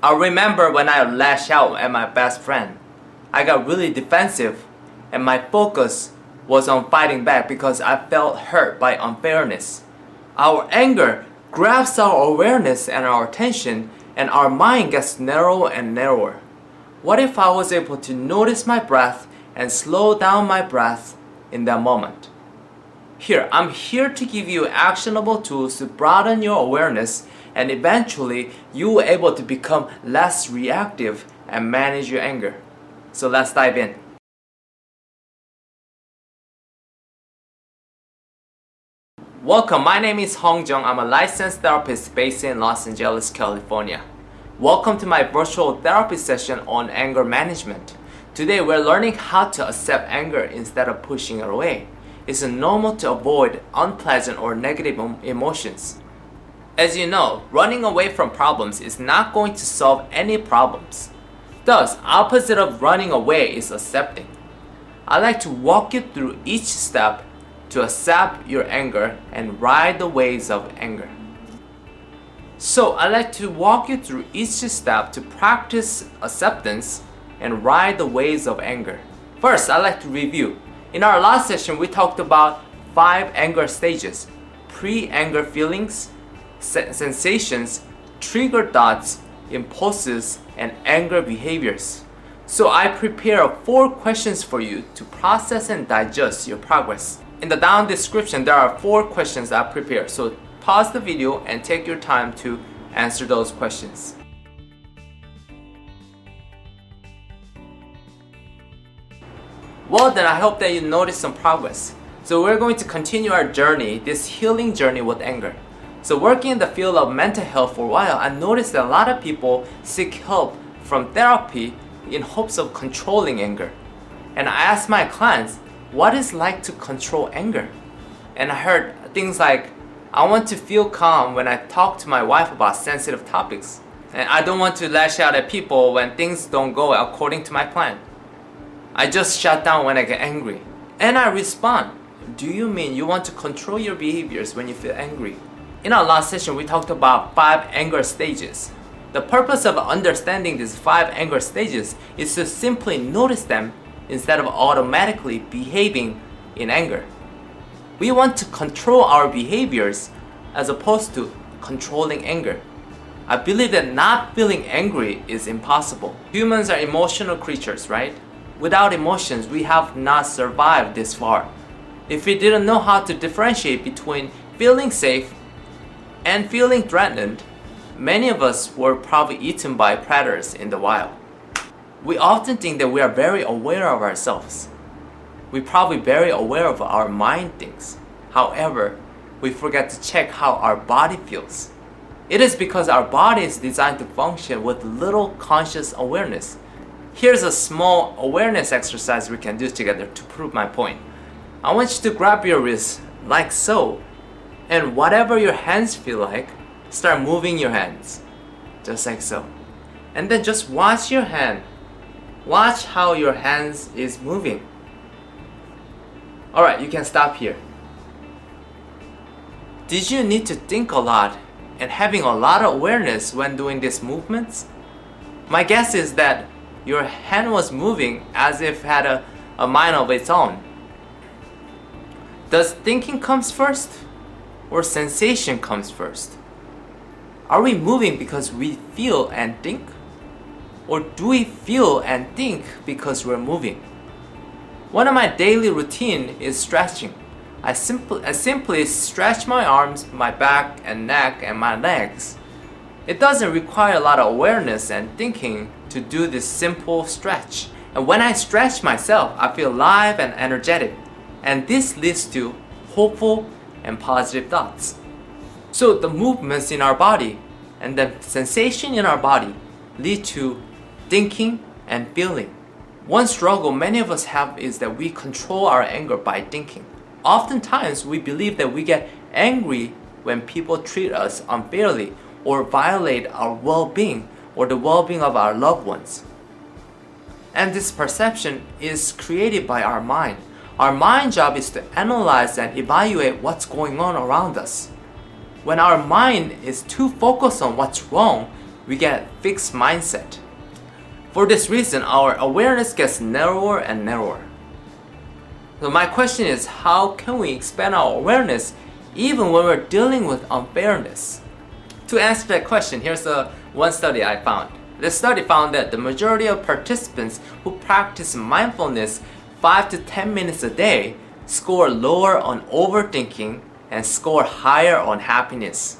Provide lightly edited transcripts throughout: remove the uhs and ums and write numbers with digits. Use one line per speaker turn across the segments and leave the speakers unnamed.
I remember when I lashed out at my best friend. I got really defensive and my focus was on fighting back because I felt hurt by unfairness. Our anger grabs our awareness and our attention, and our mind gets narrower and narrower. What if I was able to notice my breath and slow down my breath in that moment? I'm here to give you actionable tools to broaden your awareness, and eventually you will be able to become less reactive and manage your anger. So let's dive in. Welcome, my name is JEONG. I'm a licensed therapist based in Los Angeles, California. Welcome to my virtual therapy session on anger management. Today we're learning how to accept anger instead of pushing it away. It's normal to avoid unpleasant or negative emotions. As you know, running away from problems is not going to solve any problems. Thus, opposite of running away is accepting. I like to walk you through each step to accept your anger and ride the waves of anger. So I like to walk you through each step to practice acceptance and ride the waves of anger. First, I like to review. In our last session, we talked about 5 anger stages: pre-anger feelings, sensations, trigger thoughts, impulses, and anger behaviors. So I prepare 4 questions for you to process and digest your progress. In the down description, there are 4 questions I prepared. So pause the video and take your time to answer those questions. Well then, I hope that you noticed some progress. So we're going to continue our journey, this healing journey with anger. So working in the field of mental health for a while, I noticed that a lot of people seek help from therapy in hopes of controlling anger. And I asked my clients, what is it like to control anger? And I heard things like, I want to feel calm when I talk to my wife about sensitive topics. And I don't want to lash out at people when things don't go according to my plan. I just shut down when I get angry. And I respond, do you mean you want to control your behaviors when you feel angry? In our last session, we talked about 5 anger stages. The purpose of understanding these 5 anger stages is to simply notice them instead of automatically behaving in anger. We want to control our behaviors as opposed to controlling anger. I believe that not feeling angry is impossible. Humans are emotional creatures, right? Without emotions, we have not survived this far. If we didn't know how to differentiate between feeling safe and feeling threatened, many of us were probably eaten by predators in the wild. We often think that we are very aware of ourselves. We're probably very aware of our mind things. However, we forget to check how our body feels. It is because our body is designed to function with little conscious awareness. Here's a small awareness exercise we can do together to prove my point. I want you to grab your wrist like so, and whatever your hands feel like, start moving your hands, just like so. And then just watch your hand. Watch how your hands is moving. Alright, you can stop here. Did you need to think a lot and having a lot of awareness when doing these movements? My guess is that your hand was moving as if it had a mind of its own. Does thinking comes first or sensation comes first? Are we moving because we feel and think? Or do we feel and think because we're moving? One of my daily routine is stretching. I simply stretch my arms, my back and neck and my legs. It doesn't require a lot of awareness and thinking to do this simple stretch. And when I stretch myself, I feel alive and energetic. And this leads to hopeful and positive thoughts. So the movements in our body and the sensation in our body lead to thinking and feeling. One struggle many of us have is that we control our anger by thinking. Oftentimes we believe that we get angry when people treat us unfairly or violate our well-being or the well-being of our loved ones. And this perception is created by our mind. Our mind job is to analyze and evaluate what's going on around us. When our mind is too focused on what's wrong, we get fixed mindset. For this reason, our awareness gets narrower and narrower. So my question is, how can we expand our awareness even when we're dealing with unfairness? To answer that question, here's one study I found. This study found that the majority of participants who practice mindfulness 5 to 10 minutes a day score lower on overthinking and score higher on happiness.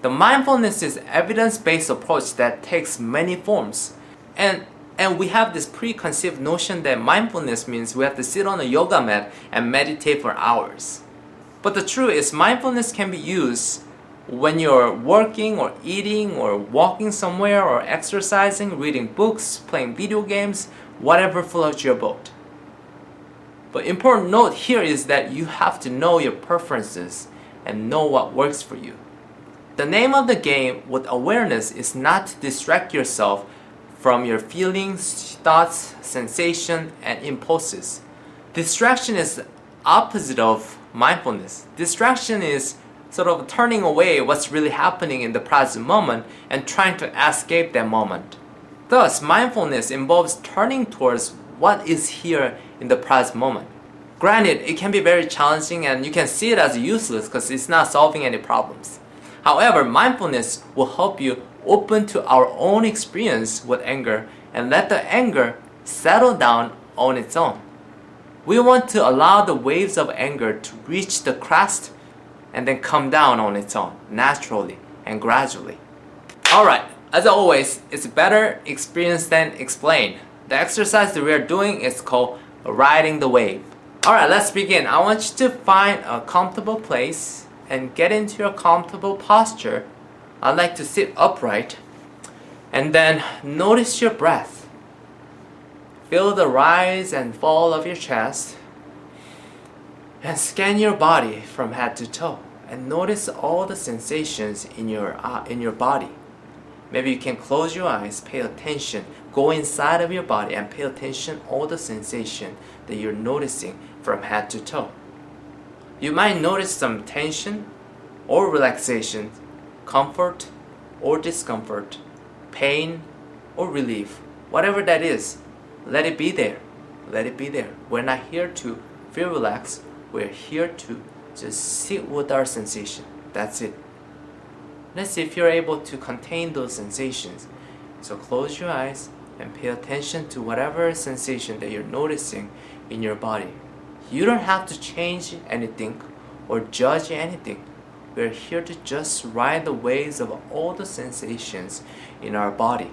The mindfulness is an evidence-based approach that takes many forms. And we have this preconceived notion that mindfulness means we have to sit on a yoga mat and meditate for hours. But the truth is, mindfulness can be used when you're working or eating or walking somewhere or exercising, reading books, playing video games, whatever floats your boat. But important note here is that you have to know your preferences and know what works for you. The name of the game with awareness is not to distract yourself from your feelings, thoughts, sensation, and impulses. Distraction is the opposite of mindfulness. Distraction is sort of turning away what's really happening in the present moment and trying to escape that moment. Thus, mindfulness involves turning towards what is here in the present moment. Granted, it can be very challenging and you can see it as useless because it's not solving any problems. However, mindfulness will help you open to our own experience with anger and let the anger settle down on its own. We want to allow the waves of anger to reach the crest and then come down on its own, naturally and gradually. Alright, as always, it's better experienced than explained. The exercise that we are doing is called riding the wave. Alright, let's begin. I want you to find a comfortable place and get into your comfortable posture. I'd like to sit upright and then notice your breath. Feel the rise and fall of your chest and scan your body from head to toe and notice all the sensations in your body. Maybe you can close your eyes, pay attention, go inside of your body and pay attention all the sensation that you're noticing from head to toe. You might notice some tension or relaxation, comfort or discomfort, pain or relief, whatever that is, let it be there. Let it be there. We're not here to feel relaxed. We're here to just sit with our sensation. That's it. Let's see if you're able to contain those sensations. So close your eyes and pay attention to whatever sensation that you're noticing in your body. You don't have to change anything or judge anything. We're here to just ride the waves of all the sensations in our body.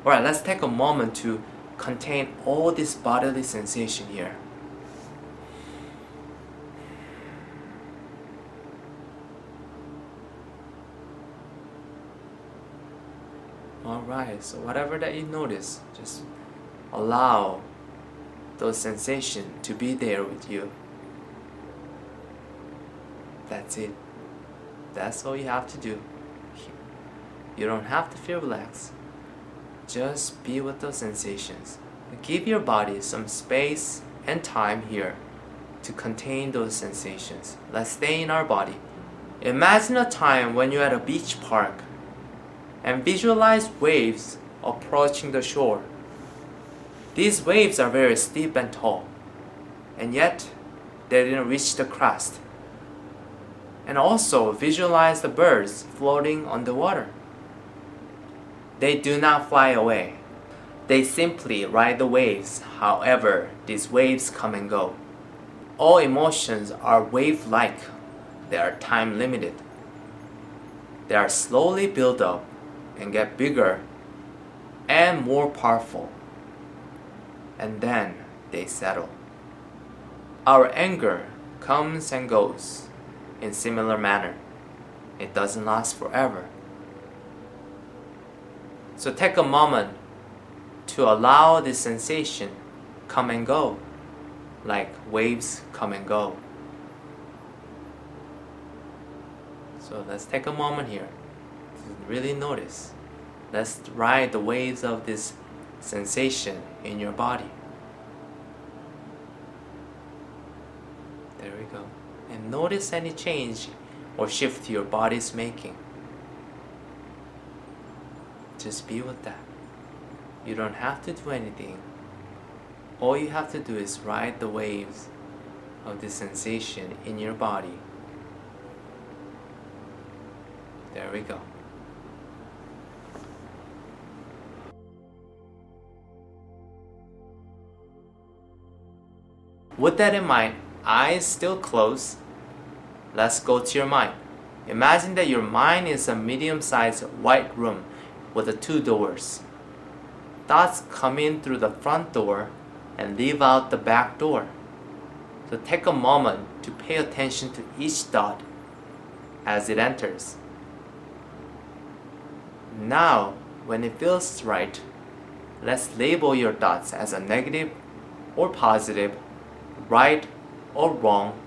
Alright, let's take a moment to contain all this bodily sensation here. Alright, so whatever that you notice, just allow those sensations to be there with you. That's it. That's all you have to do. You don't have to feel relaxed. Just be with those sensations. Give your body some space and time here to contain those sensations. Let's stay in our body. Imagine a time when you're at a beach park and visualize waves approaching the shore. These waves are very steep and tall, and yet they didn't reach the crest. And also visualize the birds floating on the water. They do not fly away. They simply ride the waves. However, these waves come and go. All emotions are wave-like. They are time-limited. They are slowly built up and get bigger and more powerful. And then they settle. Our anger comes and goes in similar manner. It doesn't last forever. So take a moment to allow this sensation come and go, like waves come and go. So let's take a moment here to really notice. Let's ride the waves of this sensation in your body. There we go. And notice any change or shift your body's making. just be with that. You don't have to do anything. All you have to do is ride the waves of this sensation in your body. There we go. With that in mind, eyes still closed, let's go to your mind. Imagine that your mind is a medium-sized white room with the 2 doors. Thoughts come in through the front door and leave out the back door. So take a moment to pay attention to each thought as it enters. Now, when it feels right, let's label your thoughts as a negative or positive, right or wrong,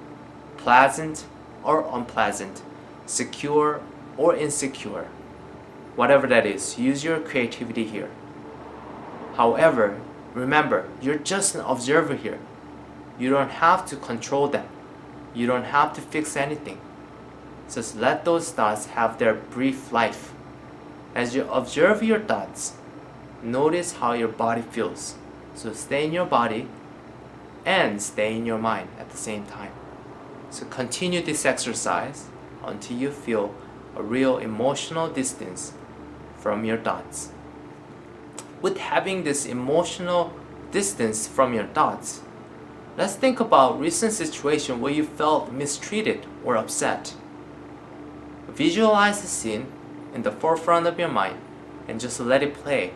pleasant or unpleasant, secure or insecure. Whatever that is, use your creativity here. However, remember, you're just an observer here. You don't have to control them. You don't have to fix anything. Just let those thoughts have their brief life. As you observe your thoughts, notice how your body feels. So stay in your body and stay in your mind at the same time. So continue this exercise until you feel a real emotional distance from your thoughts. With having this emotional distance from your thoughts, let's think about recent situation where you felt mistreated or upset. Visualize the scene in the forefront of your mind and just let it play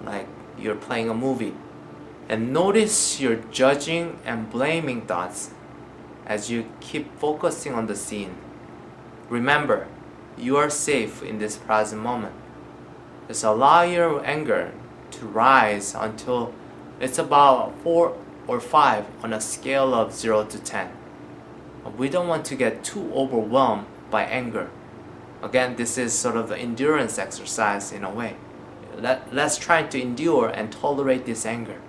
like you're playing a movie. And notice your judging and blaming thoughts as you keep focusing on the scene. Remember, you are safe in this present moment. Just allow your anger to rise until it's about 4 or 5 on a scale of 0 to 10. We don't want to get too overwhelmed by anger. Again, this is sort of the endurance exercise in a way. Let's try to endure and tolerate this anger.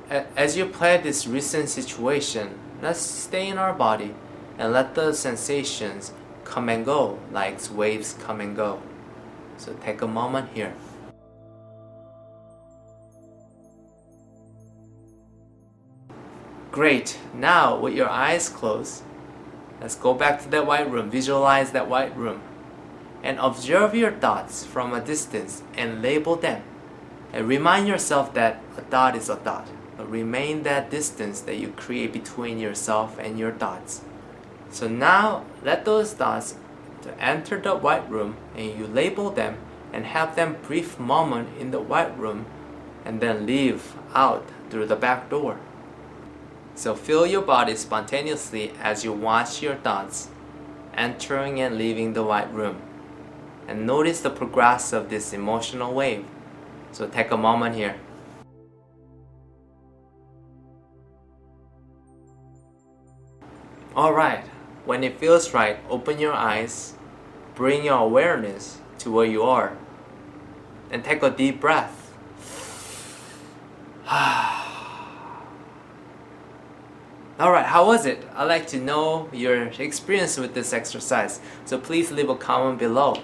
As you play this recent situation, let's stay in our body and let the sensations come and go like waves come and go. So take a moment here. Great. Now with your eyes closed, let's go back to that white room. Visualize that white room and observe your thoughts from a distance and label them. And remind yourself that a thought is a thought. But remain that distance that you create between yourself and your thoughts. So now let those thoughts to enter the white room and you label them and have them brief moment in the white room and then leave out through the back door. So feel your body spontaneously as you watch your thoughts entering and leaving the white room. And notice the progress of this emotional wave. So take a moment here. Alright, when it feels right, open your eyes, bring your awareness to where you are, and take a deep breath. Alright, how was it? I'd like to know your experience with this exercise, so please leave a comment below.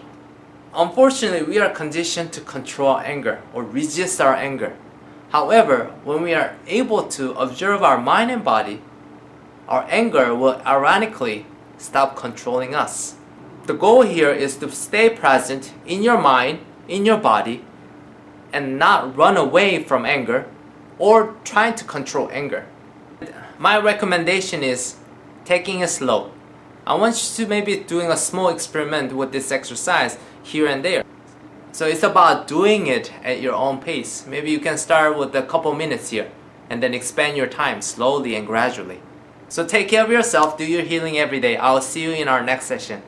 Unfortunately, we are conditioned to control anger or resist our anger. However, when we are able to observe our mind and body, our anger will ironically stop controlling us. The goal here is to stay present in your mind, in your body, and not run away from anger or trying to control anger. My recommendation is taking it slow. I want you to maybe doing a small experiment with this exercise here and there. So it's about doing it at your own pace. Maybe you can start with a couple minutes here and then expand your time slowly and gradually. So take care of yourself, do your healing every day. I'll see you in our next session.